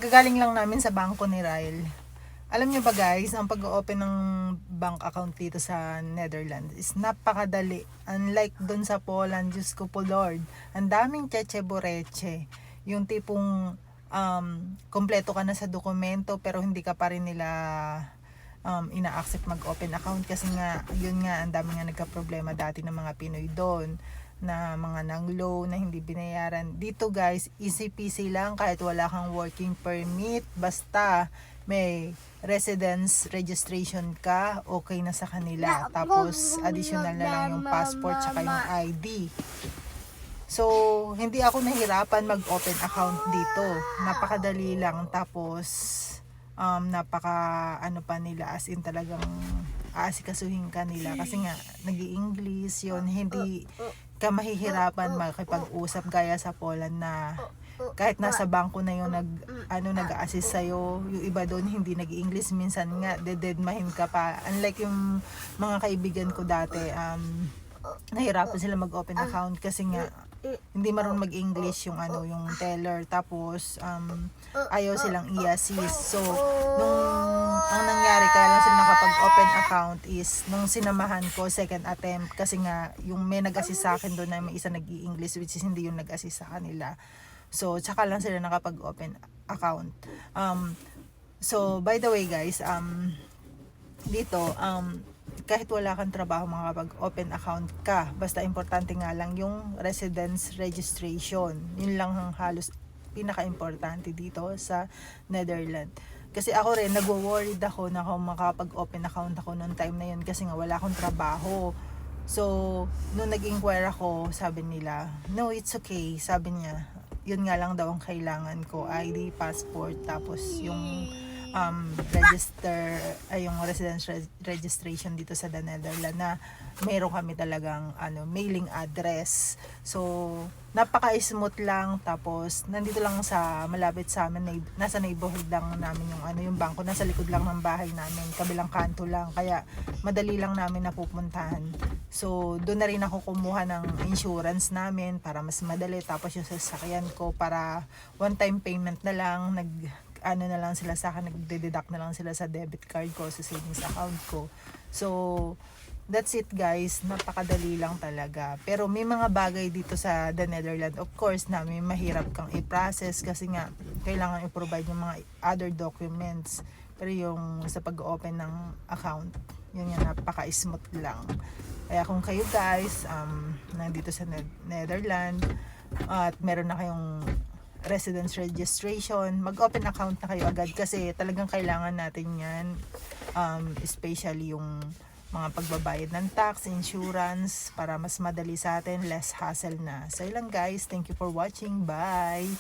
Gagaling lang namin sa bangko ni Ryle. Alam niyo ba guys, ang pag-open ng bank account dito sa Netherlands is napakadali. Unlike dun sa Poland, Diyos ko po Lord, ang daming cheche boreche. Yung tipong kompleto ka na sa dokumento pero hindi ka pa rin nila ina-accept mag-open account kasi nga, yun nga, ang dami nga nagka-problema dati ng mga Pinoy doon na mga nang-loan na hindi binayaran. Dito guys, easy peasy lang kahit wala kang working permit. Basta may residence registration ka, okay na sa kanila. Tapos additional na lang yung passport tsaka yung ID. So, hindi ako nahirapan mag-open account dito. Napakadali lang. Tapos, napaka ano pa nila, as in talagang aasikasuhin ka nila kasi nga nag-i-English yun, hindi ka mahihirapan makipag-usap gaya sa Poland na kahit nasa bangko na yung nag-a-assist sa'yo, yung iba doon hindi nag-i-English, minsan nga dededmahin ka pa. Unlike yung mga kaibigan ko dati, nahirapan sila mag-open account kasi nga hindi marunong mag-English yung yung teller, tapos ayaw silang i-assist. So nung ang nangyari, kaya lang sila nakapag-open account is nung sinamahan ko second attempt kasi nga yung may nag-assist sa akin doon na may isa nag-i-English, which is hindi yung nag-assist sa kanila. So tsaka lang sila nakapag-open account. So by the way guys, dito kahit wala kang trabaho makapag-open account ka, basta importante nga lang yung residence registration. Yun lang ang halos pinaka-importante dito sa Netherlands. Kasi ako rin, nagwo-worried ako na kung makapag-open account ako noong time na yun kasi nga wala akong trabaho. So, nung nag-inquire ako, sabi nila, no, it's okay. Sabi niya, yun nga lang daw ang kailangan ko, ID, passport, tapos yung yung residence registration dito sa The Netherlands na meron kami talagang mailing address. So napaka-smooth lang, tapos nandito lang sa malapit sa amin, nasa neighborhood lang namin yung bangko, nasa likod lang ng bahay namin, kabilang kanto lang, kaya madali lang namin napupuntahan. So doon na rin ako kumuha ng insurance namin para mas madali, tapos yung sasakyan ko para one time payment na lang, na lang sila sa akin, nagde-deduct na lang sila sa debit card ko, sa savings account ko. So that's it guys, napakadali lang talaga. Pero may mga bagay dito sa The Netherlands, of course, na may mahirap kang i-process kasi nga kailangan i-provide yung mga other documents. Pero yung sa pag-open ng account, yun yung napaka-smooth lang. Kaya kung kayo guys, nandito sa Netherlands at meron na kayong residence registration, mag-open account na kayo agad kasi talagang kailangan natin yan, especially yung mga pagbabayad ng tax, insurance, para mas madali sa atin, less hassle na. So yun lang guys, thank you for watching, bye!